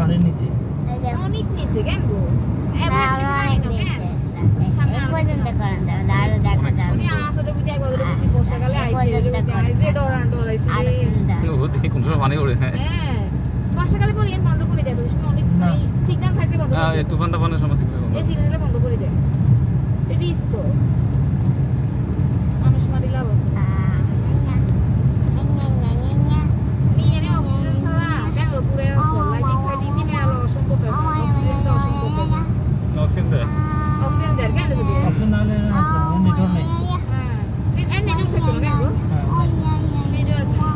পাহাড়ের নিচে অনেক নিচে কেন গো বর্ষাকালে পরে বন্ধ করে দেয় সিগন্যাল থাকলে বন্ধ করে দেয় তুফান তুফানের সময় এই সিগন্যালটা বন্ধ করে দেয় রিস্ক তো মানুষ মারি লাভ আছে মেয়েরে অক্সিজেন ছাড়া কেন পুরে আছে লাইটিং ফাইটিং দিনে আলো অসম্ভব অক্সিজেন তো অসম্ভব অক্সিজেন দেয় কেন যদি অপশন না হলে নেটওয়ার্ক নেই হ্যাঁ নেটওয়ার্ক থাকতো না কেন নেটওয়ার্ক না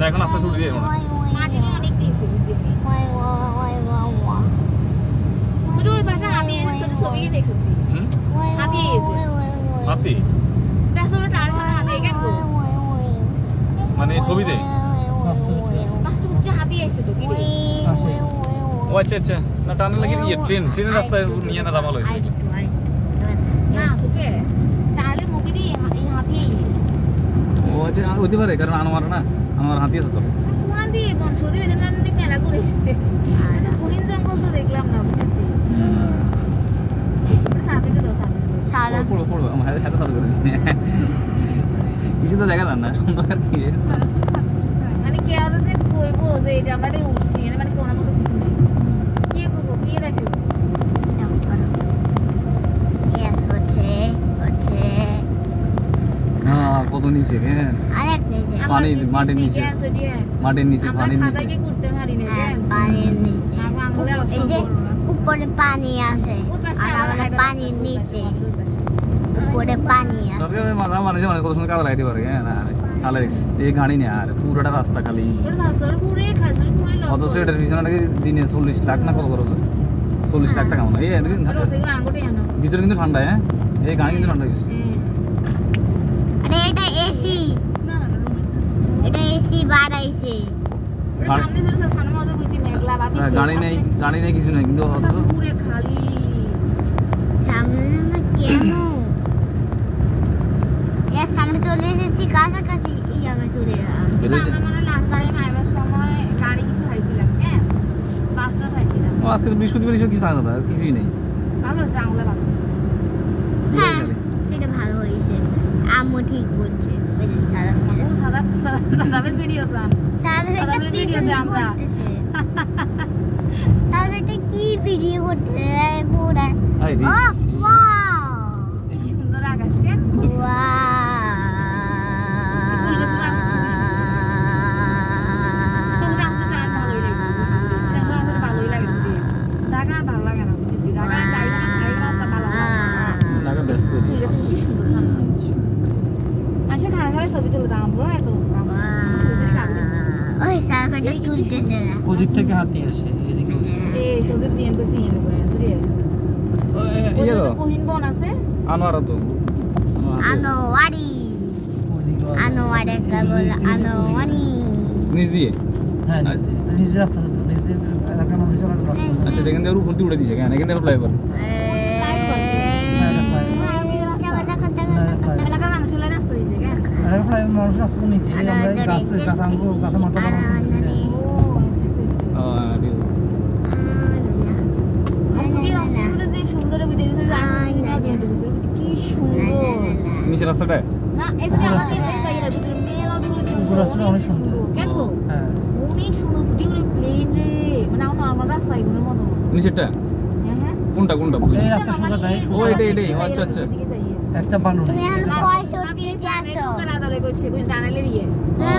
এখন আস্তে ছুটি দিয়ে মাটি অনেক নিচে বুঝছি তুই ওই পাশে হাতি এসে ছোট ছবি দেখছিস হাতি এসে হাতি দেখো টার সাথে হাতি কেন গো মানে ছবিতে বাস্তব যে হাতি এসে তো কি রে ও আচ্ছা আচ্ছা না টানে লাগে ট্রেনের রাস্তায় নিয়ে না দামাল হয়েছে না সুপে টালে মুখে দিয়ে হাতি ও আচ্ছা হতে পারে কারণ আমার হাতি আছে তো কোন দিয়ে বন সৌদি বেদনার মেলা করেছে তো কোহিন জঙ্গল তো দেখলাম না বুঝতে সাথে তো সাদা পড়ো আমার হাতে সাদা করে দিয়েছে কিছু তো দেখা যান না সুন্দর আর কি মানে কে আর যে কইবো যে এটা আমরা উঠছি মানে কোন মতো কিছু নেই কে কইবো কে দেখো কত নিচে অনেক নিচে মাটির নিচে পানির নিচে খাদাকে করতে পারি না পানির নিচে আঙুলে এই যে উপরে পানি আছে আর আমাদের পানির নিচে উপরে পানি আছে সরকারের মাথা মানুষ কত সুন্দর কাদা লাগাইতে পারে না আলেক্স এই গাড়ি নেই আর পুরোটা রাস্তা খালি অথচ এটার পিছনে নাকি দিনে 40 লাখ না কত খরচ 40 লাখ টাকা মনে হয় ভিতরে কিন্তু ঠান্ডা এই গাড়ি কিন্তু ঠান্ডা গেছে এটা এসি এটা এসি বাড়াইছে গাড়ি নেই কিছু নেই কিন্তু অথচ খালি সামনে আমরা কেন সামনে চলে এসেছি কাছাকাছি এই আমরা চলে আসছি সময় গাড়ি কিছু খাইছিলাম পাঁচটা খাইছিলাম আজকে তো বৃহস্পতিবার কিছু থাকে না কিছুই নেই ভালো হয়েছে আঙুলে ভালো হ্যাঁ সেটা ভালো হয়েছে আম্মু ঠিক বলছে সাদাবের ভিডিও সাদাবের ভিডিও আমরা সাদাবেরটা কি ভিডিও করতে পুরা ও ওয়াও সুন্দর আকাশ কে ওদিক থেকে হাতি আসে এদিকে আনোয়ারা তো আনোয়ারে কেবল আনোয়ারি নিচ দিয়ে হ্যাঁ নিজ রাস্তা তো নিজ দিয়ে এলাকার মানুষ চলাচল রাস্তা আচ্ছা যেখান থেকে উপর দিয়ে উড়ে দিয়েছে কেন এখান থেকে ফ্লাইওভার এলাকার মানুষের রাস্তা দিয়েছে মানুষ রাস্তা তো নিচে গাছ মাথা নিচে রাস্তাটা না এখানে আমাদের জায়গার ভিতরে মেলা দূর জঙ্গল অনেক সুন্দর কেন গো হ্যাঁ অনেক সুন্দর ছুটি করে প্লেন রে মানে আমার রাস্তা এগুলোর মতো নিচেটা হ্যাঁ কোনটা এই রাস্তা সোজাটাই ও এটাই আচ্ছা আচ্ছা একটা বালু তুমি এখন 65 তে আসো কানাডারে কইছে বুঝ ডানালের ইয়ে তুমি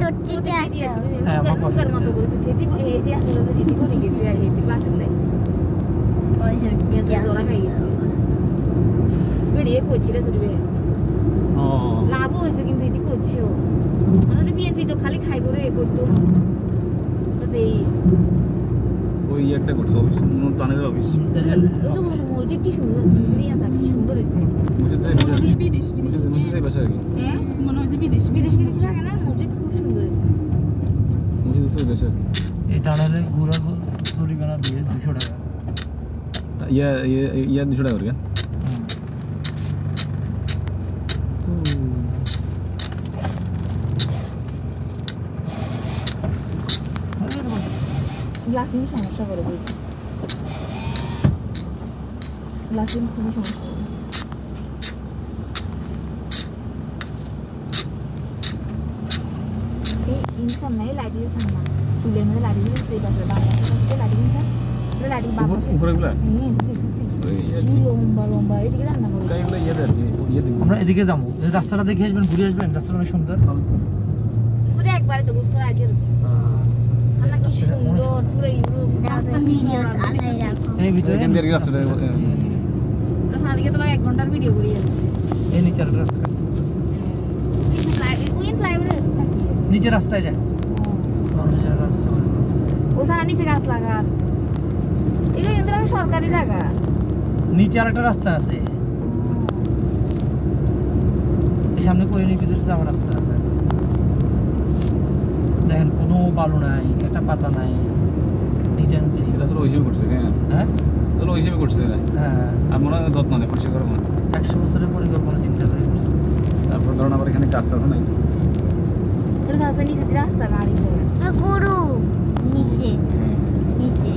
65 তে আসো হ্যাঁ আমার মতো করে তো যেতি এই যে আসলে তো যেতি করে গেছে আর যেতি বাটন নাই 65 তে দরা খাই গেছে ভিডিও কইছিল শুরুবে লাভ হয়েছে কিন্তু এটি করছেও মানে বিএনপি তো খালি খাইব রে করতো তো দেই ওই একটা করছে অফিস টানের অফিস ওটা মসজিদ কি সুন্দর আছে মসজিদ আছে কি সুন্দর আছে মসজিদ পাশে আর কি হ্যাঁ মনে হয় যে বিদেশ লাগে না মসজিদ খুব সুন্দর আছে মসজিদ দেশে এই টানেলে ঘোরা চুরি বানা দিয়ে 200 টাকা ইয়া 200 টাকা করে গ্লাসিং সমস্যা করে বই গ্লাসিং খুবই সমস্যা করে এই ইনসান নাই লাইটিং সামনা তুলে মধ্যে লাইটিং সেই পাশে বাংলাদেশে লাইটিং সামনা লাইটিং বাংলাদেশে উপরেগুলো লম্বা লম্বা এদিকে রান্না করো এগুলো ইয়ে দিই আমরা এদিকে যাবো এই রাস্তাটা দেখে আসবেন ঘুরে আসবেন রাস্তাটা অনেক সুন্দর ওটা একবারে তো বুঝতে রাজি আছে সামনে কি সুন্দর পুরো ইউরোপ ভিডিও আলাই রাখো এই ভিতরে এখান থেকে রাস্তাটা ওটা সাদিকে তো 1 ঘন্টার ভিডিও করে যাচ্ছে এই নিচের রাস্তা কুইন ফ্লাইওভার নিচে রাস্তায় যায় নিচের রাস্তা ও সারা নিচে গাছ লাগা এটা কিন্তু সরকারি জায়গা নিচে আরেকটা রাস্তা আছে এই সামনে কোরিনের ভিতরে যাওয়ার রাস্তা আছে দেখেন কোনো বালু নাই একটা পাতা নাই এটা আসলে ওই হিসেবে করছে হ্যাঁ হ্যাঁ আসলে ওই হিসেবে করছে হ্যাঁ আর মনে হয় যত্ন নেই পরিষ্কার করবো না 100 বছরের পরিকল্পনা চিন্তা করে করছে তারপর ধরুন আবার এখানে কাজ টাজ নাই ওটা সাথে নিচে রাস্তা গাড়ি চলে গরু নিচে নিচে